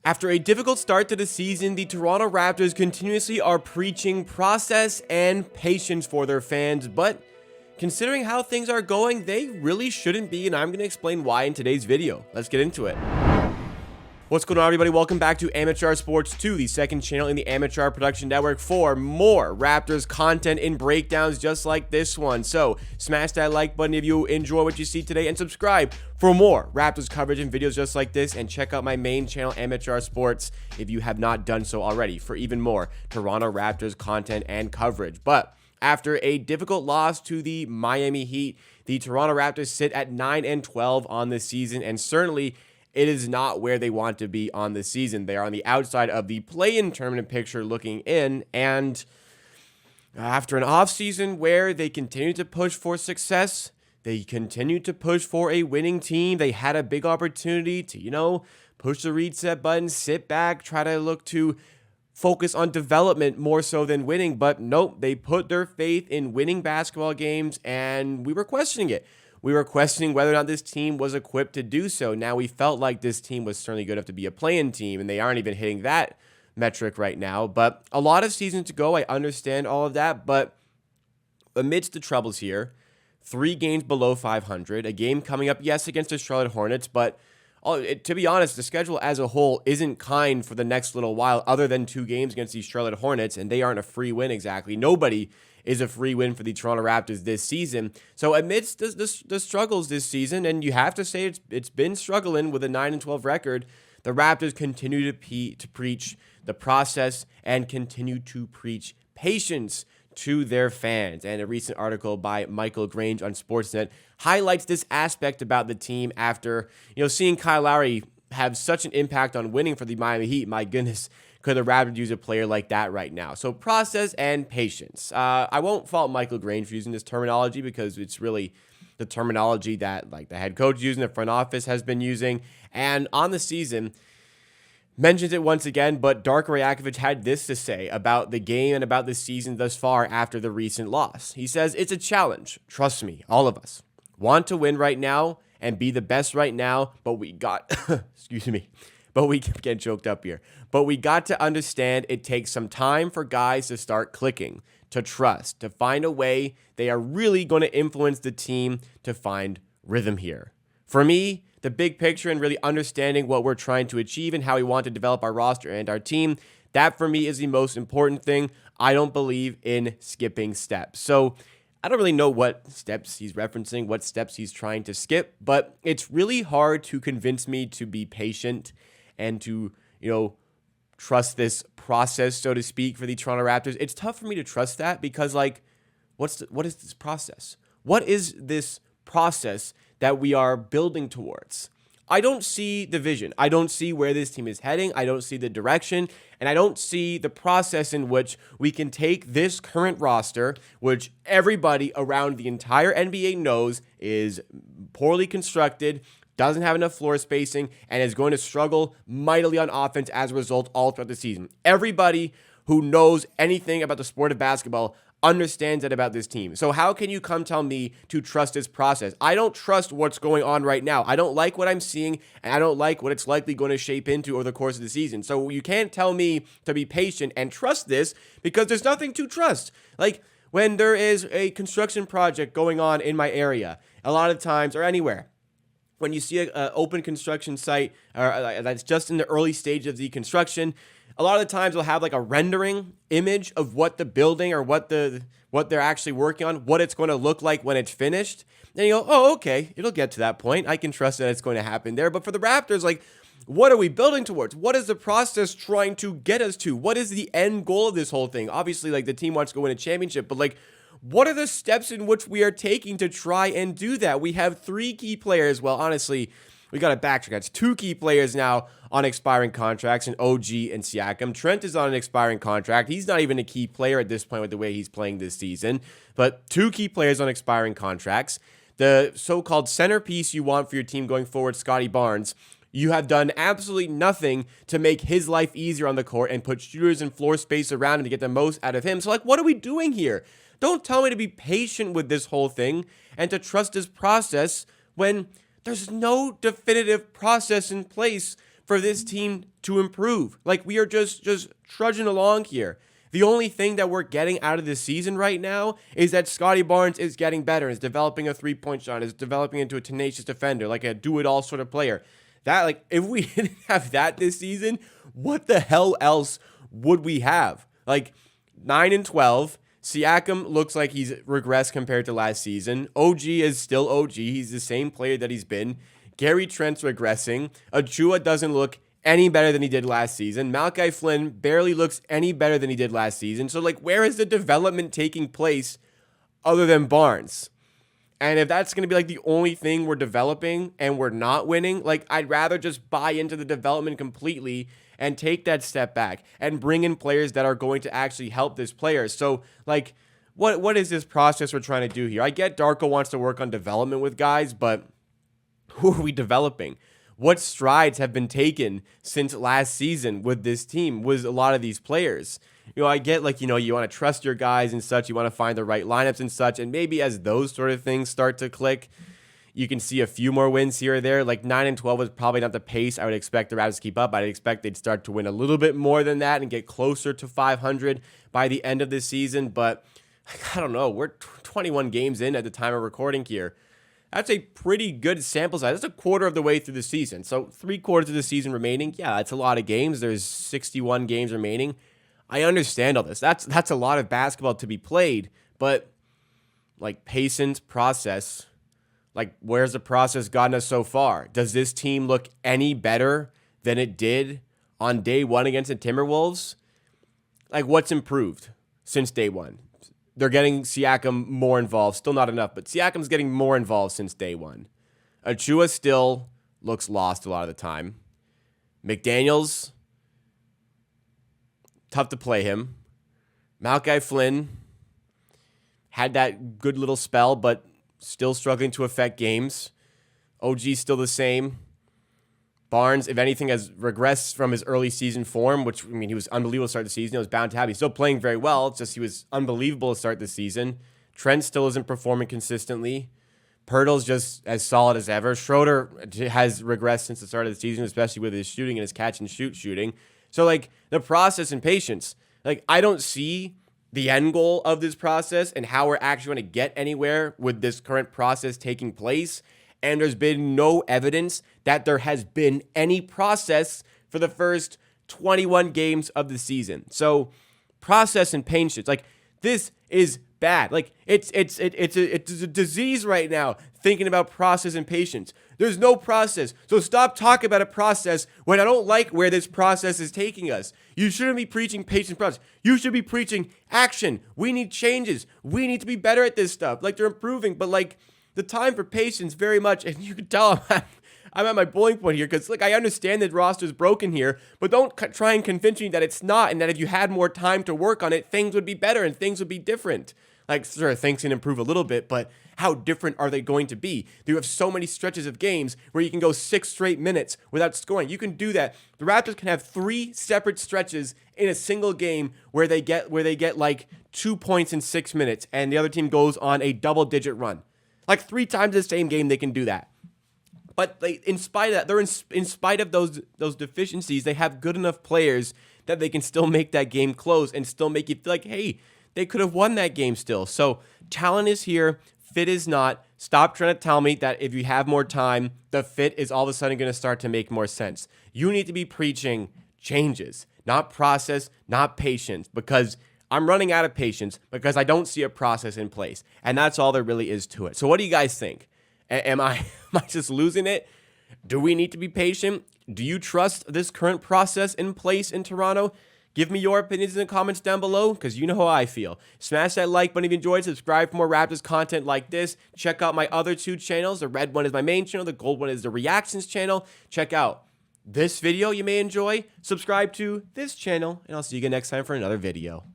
After a difficult start to the season, the Toronto Raptors continuously are preaching process and patience for their fans, but considering how things are going, they really shouldn't be, and I'm going to explain why in today's video. Let's get into it. What's going on, everybody? Welcome back to Amateur Sports 2, the second channel in the Amateur Production Network for more Raptors content and breakdowns just like this one. So smash that like button if you enjoy what you see today, and subscribe for more Raptors coverage and videos just like this, and check out my main channel, Amateur Sports, if you have not done so already, for even more Toronto Raptors content and coverage. But after a difficult loss to the Miami Heat, the Toronto Raptors sit at 9-12 on the season, and certainly it is not where they want to be on the season. They are on the outside of the play-in tournament picture looking in, and after an offseason where they continued to push for success, they continued to push for a winning team, they had a big opportunity to, push the reset button, sit back, try to look to focus on development more so than winning, but nope, they put their faith in winning basketball games, and we were questioning it. We were questioning whether or not this team was equipped to do so. Now, we felt like this team was certainly good enough to be a play-in team, and they aren't even hitting that metric right now. But a lot of season to go. I understand all of that. But amidst the troubles here, 3 games below 500, a game coming up, yes, against the Charlotte Hornets, but to be honest, the schedule as a whole isn't kind for the next little while, other than 2 games against these Charlotte Hornets, and they aren't a free win exactly. Nobody is a free win for the Toronto Raptors this season. So amidst the struggles this season, and you have to say it's been struggling with a 9-12 record, the Raptors continue to preach the process and continue to preach patience to their fans. And a recent article by Michael Grange on Sportsnet highlights this aspect about the team after, seeing Kyle Lowry have such an impact on winning for the Miami Heat. My goodness, could the Raptors use a player like that right now? So process and patience. I won't fault Michael Grange for using this terminology, because it's really the terminology that the head coach using, the front office has been using, and on the season mentions it once again. But Darko Rajakovic had this to say about the game and about the season thus far after the recent loss. He says, "It's a challenge. Trust me, all of us want to win right now and be the best right now, but we got, excuse me, but we get choked up here. But we got to understand it takes some time for guys to start clicking, to trust, to find a way they are really going to influence the team to find rhythm here. For me, the big picture and really understanding what we're trying to achieve and how we want to develop our roster and our team, that for me is the most important thing. I don't believe in skipping steps." So I don't really know what steps he's referencing, what steps he's trying to skip, but it's really hard to convince me to be patient and to, trust this process, so to speak, for the Toronto Raptors. It's tough for me to trust that, because, what is this process? What is this process that we are building towards? I don't see the vision. I don't see where this team is heading. I don't see the direction, and I don't see the process in which we can take this current roster, which everybody around the entire NBA knows is poorly constructed, doesn't have enough floor spacing, and is going to struggle mightily on offense as a result all throughout the season. Everybody who knows anything about the sport of basketball understands that about this team. So how can you come tell me to trust this process? I don't trust what's going on right now. I don't like what I'm seeing, and I don't like what it's likely going to shape into over the course of the season. So you can't tell me to be patient and trust this, because there's nothing to trust. When there is a construction project going on in my area, a lot of times, or anywhere, when you see an open construction site that's just in the early stage of the construction, a lot of the times they'll have a rendering image of what the building or what they're actually working on, what it's going to look like when it's finished. Then you go, oh, okay, it'll get to that point. I can trust that it's going to happen there. But for the Raptors, what are we building towards? What is the process trying to get us to? What is the end goal of this whole thing? Obviously, the team wants to go win a championship, but what are the steps in which we are taking to try and do that? We have 3 key players. Well, honestly, we got to backtrack. That's 2 key players now on expiring contracts, and OG and Siakam. Trent is on an expiring contract. He's not even a key player at this point with the way he's playing this season. But 2 key players on expiring contracts. The so-called centerpiece you want for your team going forward, Scotty Barnes, you have done absolutely nothing to make his life easier on the court and put shooters and floor space around him to get the most out of him. So, what are we doing here? Don't tell me to be patient with this whole thing and to trust this process when there's no definitive process in place for this team to improve. Like, we are just trudging along here. The only thing that we're getting out of this season right now is that Scotty Barnes is getting better, is developing a three-point shot, is developing into a tenacious defender, like a do-it-all sort of player. That, like, if we didn't have that this season, what the hell else would we have? Like, 9-12, Siakam looks like he's regressed compared to last season. OG is still OG. He's the same player that he's been. Gary Trent's regressing. Achua doesn't look any better than he did last season. Malachi Flynn barely looks any better than he did last season. So, like, where is the development taking place other than Barnes? And if that's going to be, like, the only thing we're developing and we're not winning, like, I'd rather just buy into the development completely and take that step back and bring in players that are going to actually help this player. So, like, what is this process we're trying to do here? I get Darko wants to work on development with guys, but who are we developing? What strides have been taken since last season with this team, with a lot of these players? You know, I get, like, you know, you want to trust your guys and such. You want to find the right lineups and such. And maybe as those sort of things start to click, you can see a few more wins here or there. Like, 9-12 was probably not the pace I would expect the Raptors to keep up. I'd expect they'd start to win a little bit more than that and get closer to 500 by the end of the season. But I don't know. We're 21 games in at the time of recording here. That's a pretty good sample size. That's a quarter of the way through the season. So 3/4 of the season remaining. Yeah, that's a lot of games. There's 61 games remaining. I understand all this. That's a lot of basketball to be played. But, like, patience, process, like, where's the process gotten us so far? Does this team look any better than it did on day one against the Timberwolves? Like, what's improved since day one? They're getting Siakam more involved. Still not enough, but Siakam's getting more involved since day one. Achua still looks lost a lot of the time. McDaniels, tough to play him. Malachi Flynn had that good little spell, but still struggling to affect games. OG's still the same. Barnes, if anything, has regressed from his early season form, which, I mean, he was unbelievable to start the season. It was bound to happen. He's still playing very well. It's just he was unbelievable to start the season. Trent still isn't performing consistently. Pirtle's just as solid as ever. Schroeder has regressed since the start of the season, especially with his shooting and his catch-and-shoot shooting. So, like, the process and patience. Like, I don't see the end goal of this process and how we're actually going to get anywhere with this current process taking place. And there's been no evidence that there has been any process for the first 21 games of the season. So, process and patience, like, this is bad. Like, it's a disease right now, thinking about process and patience. There's no process. So stop talking about a process when I don't like where this process is taking us. You shouldn't be preaching patience process. You should be preaching action. We need changes. We need to be better at this stuff. Like, they're improving, but, like, the time for patience very much, and you can tell I'm at my boiling point here, because, like, I understand that roster's broken here, but don't try and convince me that it's not, and that if you had more time to work on it, things would be better and things would be different. Like, sure, things can improve a little bit, but how different are they going to be? You have so many stretches of games where you can go 6 straight minutes without scoring. You can do that. The Raptors can have 3 separate stretches in a single game where they get like 2 points in 6 minutes, and the other team goes on a double-digit run. Like, 3 times the same game, they can do that. But in spite of that, in spite of those deficiencies, they have good enough players that they can still make that game close and still make you feel like, hey, they could have won that game still. So talent is here, fit is not. Stop trying to tell me that if you have more time, the fit is all of a sudden going to start to make more sense. You need to be preaching changes, not process, not patience, because I'm running out of patience because I don't see a process in place. And that's all there really is to it. So what do you guys think? Am I just losing it? Do we need to be patient? Do you trust this current process in place in Toronto? Give me your opinions in the comments down below, because you know how I feel. Smash that like button if you enjoyed. Subscribe for more Raptors content like this. Check out my other 2 channels. The red one is my main channel. The gold one is the reactions channel. Check out this video you may enjoy. Subscribe to this channel, and I'll see you again next time for another video.